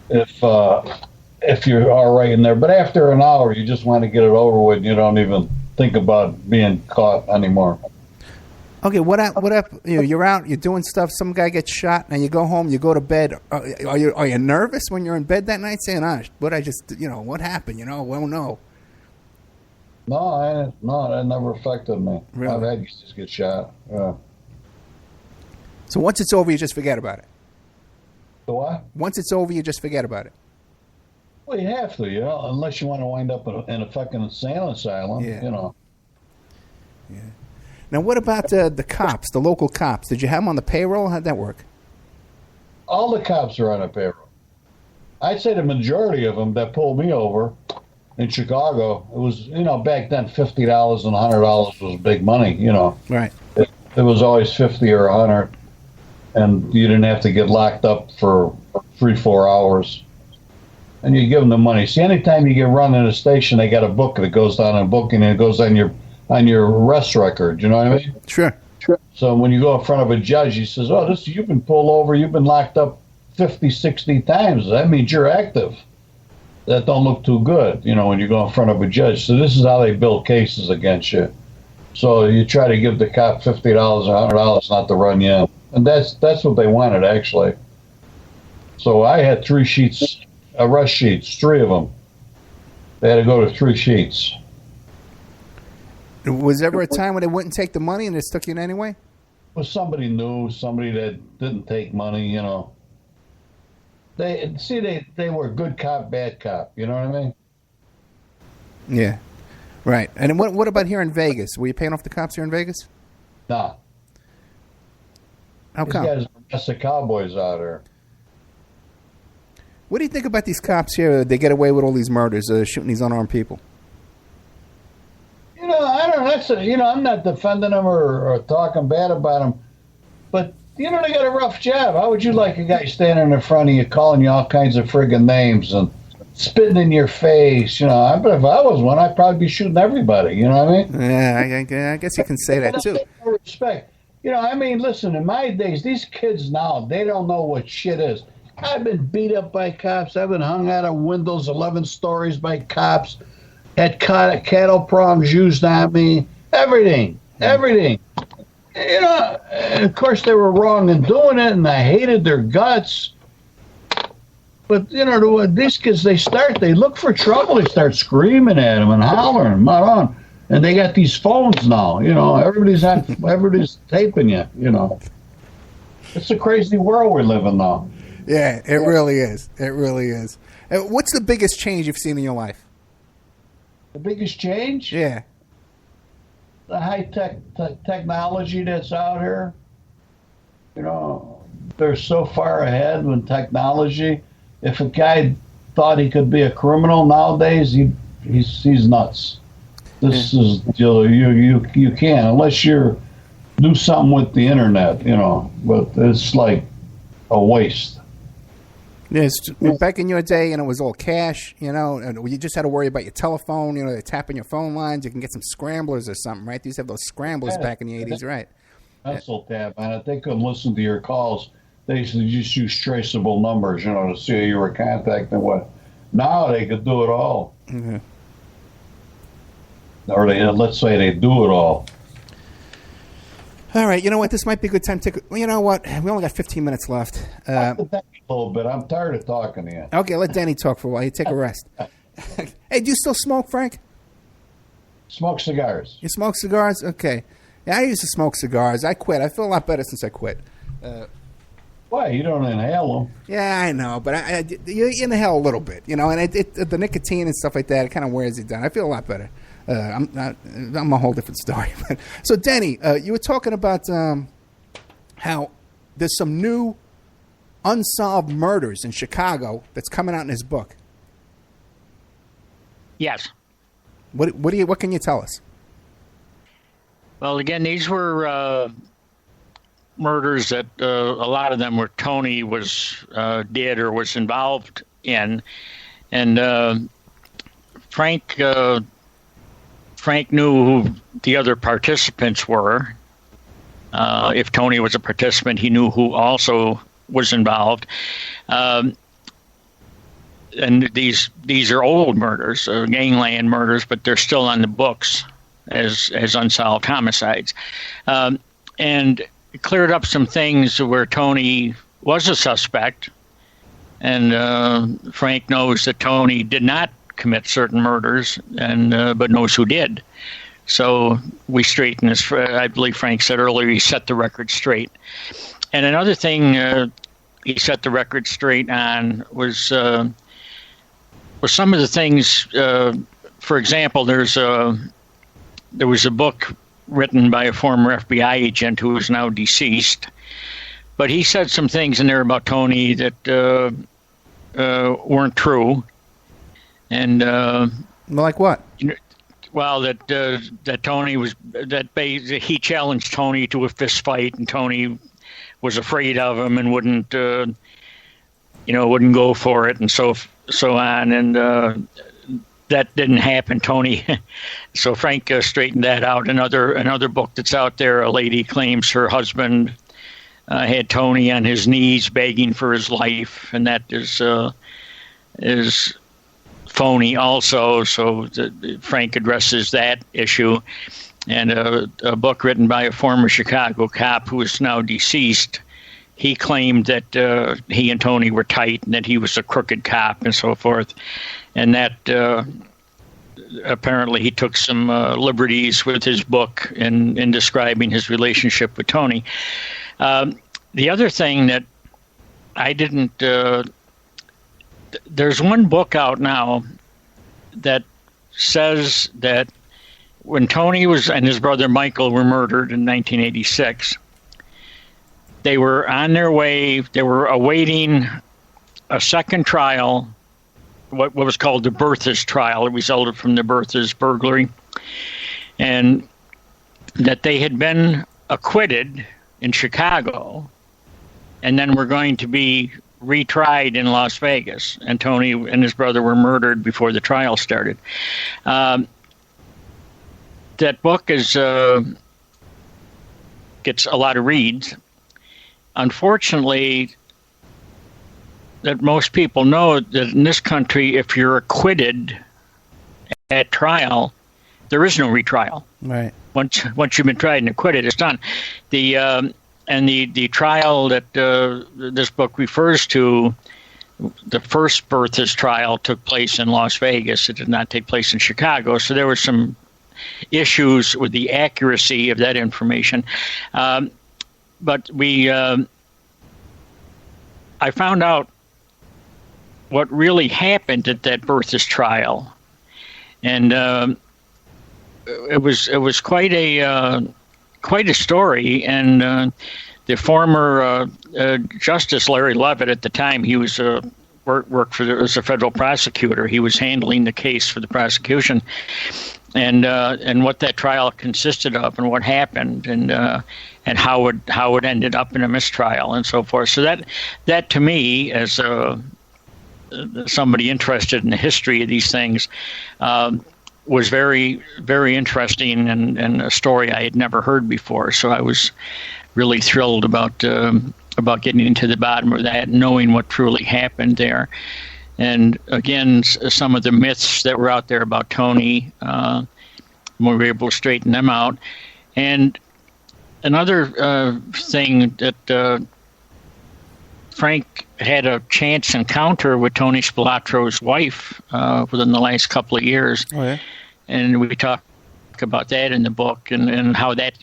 if you're all right in there. But after an hour, you just want to get it over with, and you don't even think about being caught anymore. Okay, what up? You're out, you're doing stuff. Some guy gets shot, and you go home, you go to bed. Are you nervous when you're in bed that night, saying, what happened? Oh no. No, that never affected me. Really? I've had you just get shot. Yeah. So once it's over, you just forget about it. The what? Once it's over, you just forget about it. Well, you have to, unless you want to wind up in a fucking insane asylum, Yeah. Yeah. Now, what about the cops, the local cops? Did you have them on the payroll? How'd that work? All the cops are on a payroll. I'd say the majority of them that pulled me over in Chicago, it was, back then $50 and $100 was big money, Right. It was always 50 or 100, and you didn't have to get locked up for 3-4 hours. And you give them the money. See, anytime you get run in a station, they got a book that goes down in booking, and it goes on your arrest record. You know what I mean? Sure. So when you go in front of a judge, he says, "Oh, you've been pulled over. You've been locked up 50, 60 times. That means you're active." That don't look too good, when you go in front of a judge. So this is how they build cases against you. So you try to give the cop $50 or $100 not to run you in, and that's what they wanted actually. So I had 3 sheets. Arrest sheets, 3 of them. They had to go to 3 sheets. Was there ever a time when they wouldn't take the money and they stuck you in anyway? Well, somebody new, somebody that didn't take money, They were good cop, bad cop. You know what I mean? Yeah. Right. And what about here in Vegas? Were you paying off the cops here in Vegas? Nah. How come? These guys are a mess of cowboys out there. What do you think about these cops here? They get away with all these murders, shooting these unarmed people. I don't know. I'm not defending them or talking bad about them. But, they got a rough job. How would you like a guy standing in front of you calling you all kinds of friggin' names and spitting in your face? But if I was one, I'd probably be shooting everybody. You know what I mean? Yeah, I guess you can say that, too. Respect. I mean, listen, in my days, these kids now, they don't know what shit is. I've been beat up by cops. I've been hung out of windows 11 stories by cops. Had cattle prongs used on me. Everything. And of course, they were wrong in doing it, and I hated their guts. But, these kids, they look for trouble. They start screaming at them and hollering, on. And they got these phones now, everybody's taping you. It's a crazy world we live in now. Yeah, it really is. It really is. What's the biggest change you've seen in your life? The biggest change? Yeah. The high-tech technology that's out here. They're so far ahead with technology. If a guy thought he could be a criminal nowadays, he's nuts. This is you can't unless you do something with the internet, But it's like a waste. Yes, back in your day, and it was all cash, and you just had to worry about your telephone. They're tapping your phone lines. You can get some scramblers or something, right? They used to have those scramblers back in the 80s, right? Pencil tap on it. They couldn't listen to your calls. They used to just use traceable numbers, to see who you were contacting with. Now they could do it all. Mm-hmm. Or let's say they do it all. All right, you know what? This might be a good time to. You know what? We only got 15 minutes left. A little bit. I'm tired of talking to you. Okay, let Danny talk for a while. You take a rest. Hey, do you still smoke, Frank? Smoke cigars. You smoke cigars? Okay. Yeah, I used to smoke cigars. I quit. I feel a lot better since I quit. Why? You don't inhale them. Yeah, I know, but you inhale a little bit, and the nicotine and stuff like that, it kind of wears you down. I feel a lot better. I'm a whole different story. So, Danny, you were talking about how there's some new unsolved murders in Chicago that's coming out in his book. Yes. What can you tell us? Well, again, these were murders that a lot of them were Tony did or was involved in, and Frank knew who the other participants were. If Tony was a participant, he knew who also was involved. And these are old murders, gangland murders, but they're still on the books as unsolved homicides. And it cleared up some things where Tony was a suspect, and Frank knows that Tony did not commit certain murders, and but knows who did. So we straightened this. I believe Frank said earlier he set the record straight. And another thing he set the record straight on was some of the things. For example, there was a book written by a former FBI agent who is now deceased, but he said some things in there about Tony that weren't true. And like what? Well, that Tony he challenged Tony to a fist fight, and Tony was afraid of him and wouldn't go for it, and so on. And that didn't happen, Tony. So Frank straightened that out. Another book that's out there, a lady claims her husband had Tony on his knees begging for his life, and that is phony also. So Frank addresses that issue. And a book written by a former Chicago cop who is now deceased, he claimed that he and Tony were tight and that he was a crooked cop and so forth. And that apparently he took some liberties with his book in describing his relationship with Tony. The other thing that I didn't... there's one book out now that says that when Tony and his brother Michael were murdered in 1986, they were on their way, they were awaiting a second trial, what was called the Berthas trial. It resulted from the Berthas burglary, and that they had been acquitted in Chicago and then were going to be retried in Las Vegas, and Tony and his brother were murdered before the trial started. That book is gets a lot of reads. Unfortunately, that most people know that in this country, if you're acquitted at trial, there is no retrial. Right. Once you've been tried and acquitted, it's done. The trial that this book refers to, the first Bertha's trial took place in Las Vegas. It did not take place in Chicago. So there were some issues with the accuracy of that information. But I found out what really happened at that Bertha's trial, and it was quite a story. And the former Justice Larry Levitt, at the time, he was worked as a federal prosecutor. He was handling the case for the prosecution, and what that trial consisted of, and what happened, and how it ended up in a mistrial, and so forth. So that to me, as somebody interested in the history of these things, was very, very interesting, and a story I had never heard before. So I was really thrilled about getting into the bottom of that, knowing what truly happened there. And again, some of the myths that were out there about Tony, we were able to straighten them out. And another thing that Frank had a chance encounter with Tony Spilotro's wife within the last couple of years. Oh, yeah. And we talk about that in the book, and how that,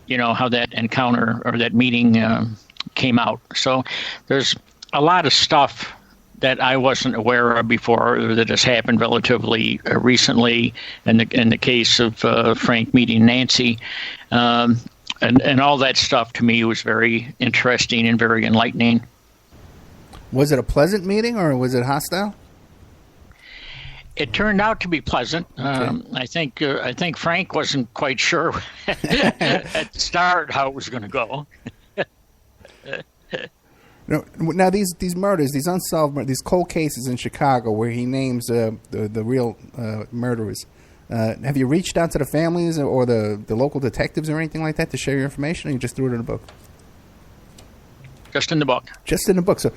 how that encounter or that meeting came out. So there's a lot of stuff that I wasn't aware of before that has happened relatively recently in the case of Frank meeting Nancy. And all that stuff to me was very interesting and very enlightening. Was it a pleasant meeting or was it hostile? It turned out to be pleasant. Okay. I think Frank wasn't quite sure at the start how it was going to go. Now these murders, these unsolved murders, these cold cases in Chicago where he names the real murderers. Have you reached out to the families or the local detectives or anything like that to share your information, or you just threw it in the book? Just in the book. Just in the book. So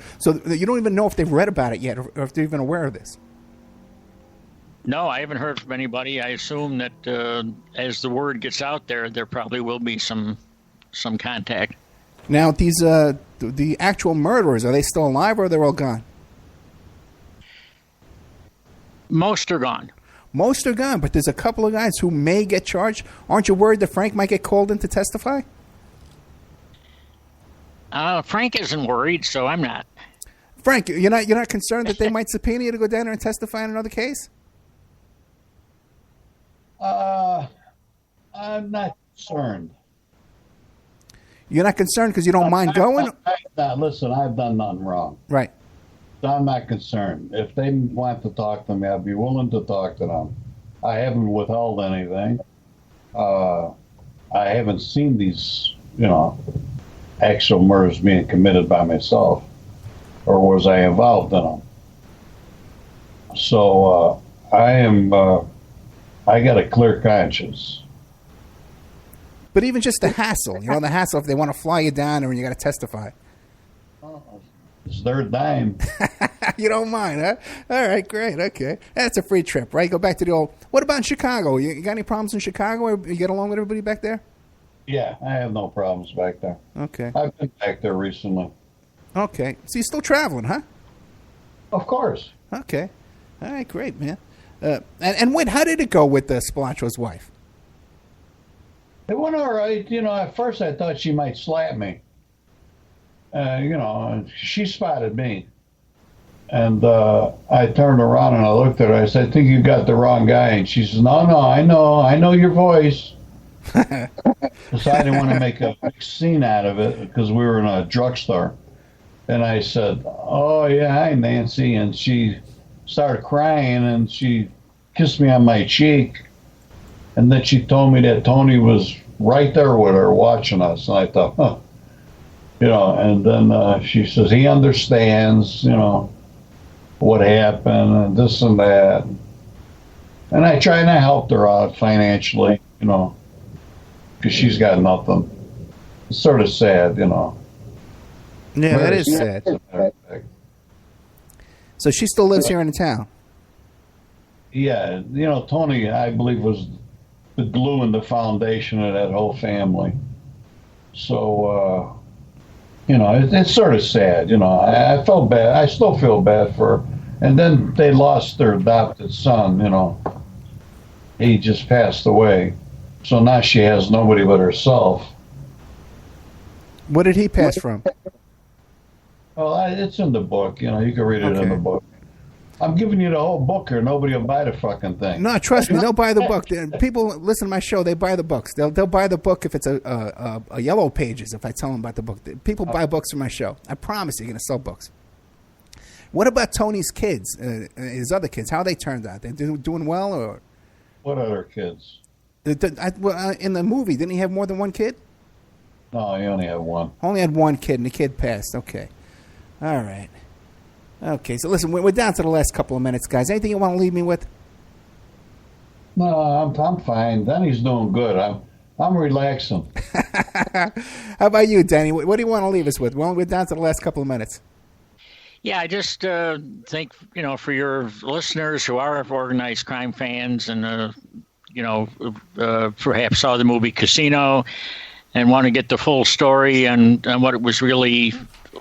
you don't even know if they've read about it yet, or if they're even aware of this. No, I haven't heard from anybody. I assume that as the word gets out there probably will be some contact. Now, these the actual murderers, are they still alive or they're all gone? Most are gone. Most are gone, but there's a couple of guys who may get charged. Aren't you worried that Frank might get called in to testify? Frank isn't worried, so I'm not. Frank, you're not concerned that they might subpoena you to go down there and testify in another case? I'm not concerned. You're not concerned because you don't mind going? Listen, I've done nothing wrong. Right. So I'm not concerned. If they want to talk to me, I'd be willing to talk to them. I haven't withheld anything. I haven't seen these, actual murders being committed by myself, or was I involved in them? So I got a clear conscience. But even just the hassle, the hassle if they want to fly you down or you got to testify. It's their dime. You don't mind, huh? All right, great, okay. That's a free trip, right? Go back to the old... What about in Chicago? You got any problems in Chicago? Or you get along with everybody back there? Yeah, I have no problems back there. Okay. I've been back there recently. Okay. So you're still traveling, huh? Of course. Okay. All right, great, man. And wait, how did it go with Spilotro's wife? It went all right. At first I thought she might slap me. She spotted me. And I turned around and I looked at her. I said, I think you got the wrong guy. And she says, no, I know your voice. So I didn't want to make a big scene out of it because we were in a drugstore. And I said, oh, yeah, hi, Nancy. And she started crying and she kissed me on my cheek. And then she told me that Tony was right there with her watching us. And I thought, huh. And then she says, he understands, what happened and this and that. And I tried to help her out financially, because she's got nothing. It's sort of sad, you know. Yeah, that is sad. So she still lives here in the town. Yeah, you know, Tony, I believe, was the glue and the foundation of that whole family. So, you know, it's sort of sad. You know, I felt bad. I still feel bad for her. And then they lost their adopted son. You know, he just passed away. So now she has nobody but herself. What did he pass from? Well, it's in the book. You know, you can read it in the book. I'm giving you the whole book here. Nobody will buy the fucking thing. No, trust me, they'll buy the book. People listen to my show. They buy the books. They'll buy the book if it's a yellow pages. If I tell them about the book, people buy books from my show. I promise you're going to sell books. What about Tony's kids? His other kids? How they turned out? They doing well or? What other kids? In the movie, didn't he have more than one kid? No, he only had one. Only had one kid, and the kid passed. Okay, all right. Okay, so listen, we're down to the last couple of minutes, guys. Anything you want to leave me with? No, I'm fine. Denny's doing good. I'm relaxing. How about you, Denny? What do you want to leave us with? Well, we're down to the last couple of minutes. Yeah, I just think, you know, for your listeners who are organized crime fans and, you know, perhaps saw the movie Casino and want to get the full story and what it was really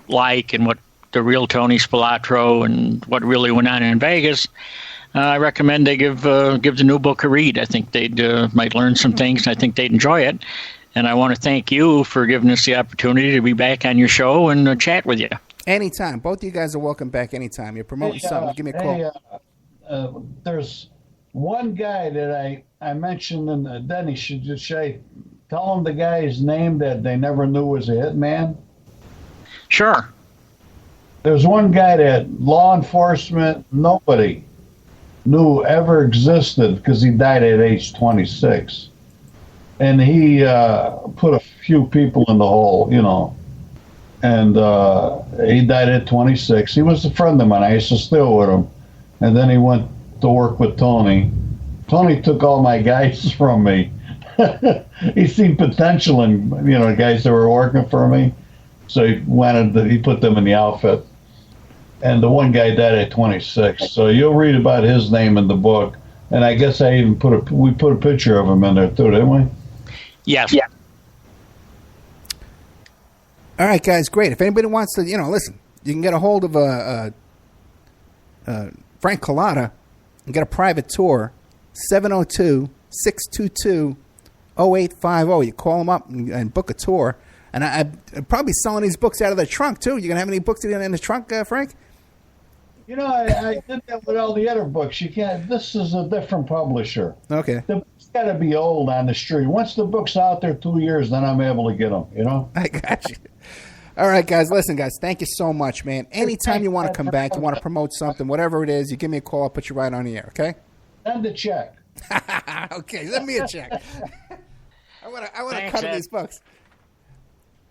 like and what the real Tony Spilotro and what really went on in Vegas, I recommend they give the new book a read. I think they'd might learn some things, and I think they'd enjoy it. And I want to thank you for giving us the opportunity to be back on your show and chat with you. Anytime. Both of you guys are welcome back anytime. You're promoting something. Give me a call. There's one guy that I mentioned, and Denny should just say, tell him the guy's name that they never knew was a hitman. Sure. There's one guy that law enforcement, nobody knew ever existed because he died at age 26. And he put a few people in the hole, you know. And he died at 26. He was a friend of mine. I used to steal with him. And then he went to work with Tony. Tony took all my guys from me. He seen potential in, you know, guys that were working for me. So he put them in the outfit. And the one guy died at 26. So you'll read about his name in the book. And I guess I even we put a picture of him in there too, didn't we? Yes. Yeah. All right, guys, great. If anybody wants to, you know, listen, you can get a hold of Frank Cullotta and get a private tour, 702-622-0850. You call him up and book a tour. And I'm probably selling these books out of the trunk, too. You going to have any books in the trunk, Frank? You know, I did that with all the other books. You can't. This is a different publisher. Okay. The book's got to be old on the street. Once the book's out there 2 years, then I'm able to get them, you know? I got you. All right, guys. Listen, guys, thank you so much, man. Anytime you want to come back, you want to promote something, whatever it is, you give me a call. I'll put you right on the air, okay? Send a check. Okay, send me a check. I want to cut these books.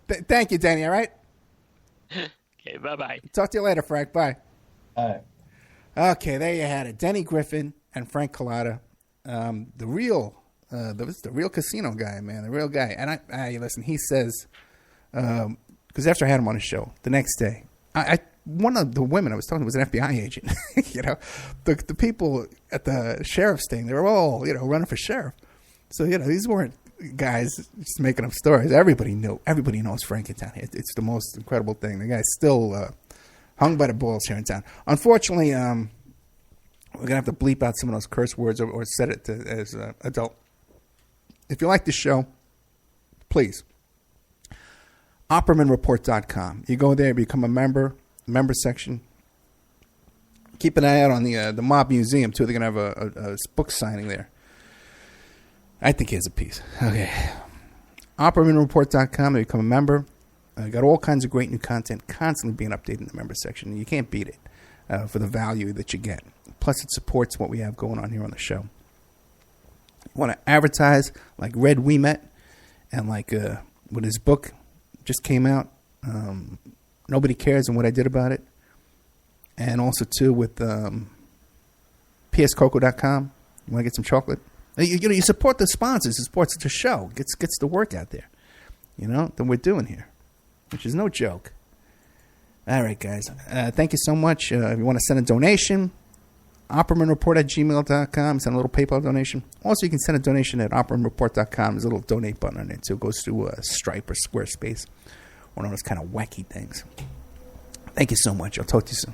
Thank you, Danny, all right? Okay, bye-bye. Talk to you later, Frank. Bye. All right. Okay, there you had it. Denny Griffin and Frank Cullotta, the real casino guy, man, the real guy. And I listen, he says, because after I had him on the show, the next day, one of the women I was talking to was an FBI agent. You know, the people at the sheriff's thing, they were all, you know, running for sheriff. So, you know, these weren't guys just making up stories. Everybody knows Frank in town. It's the most incredible thing. The guy's still hung by the balls here in town. Unfortunately, we're gonna have to bleep out some of those curse words or set it as adult. If you like the show, please, OppermanReport.com. You go there, become a member section. Keep an eye out on the Mob Museum too. They're gonna have a book signing there. I think he has a piece. Okay. OppermanReport.com to become a member. Got all kinds of great new content constantly being updated in the member section. You can't beat it for the value that you get. Plus, it supports what we have going on here on the show. You want to advertise like Red Weemet and like with his book just came out, Nobody Cares and What I Did About It. And also, too, with pscoco.com. You want to get some chocolate? You support the sponsors. It supports the show. Gets the work out there. than we're doing here, which is no joke. All right, guys. Thank you so much. If you want to send a donation, oppermanreport@gmail.com. Send a little PayPal donation. Also, you can send a donation at oppermanreport.com. There's a little donate button on it, too. It goes to Stripe or Squarespace, one of those kind of wacky things. Thank you so much. I'll talk to you soon.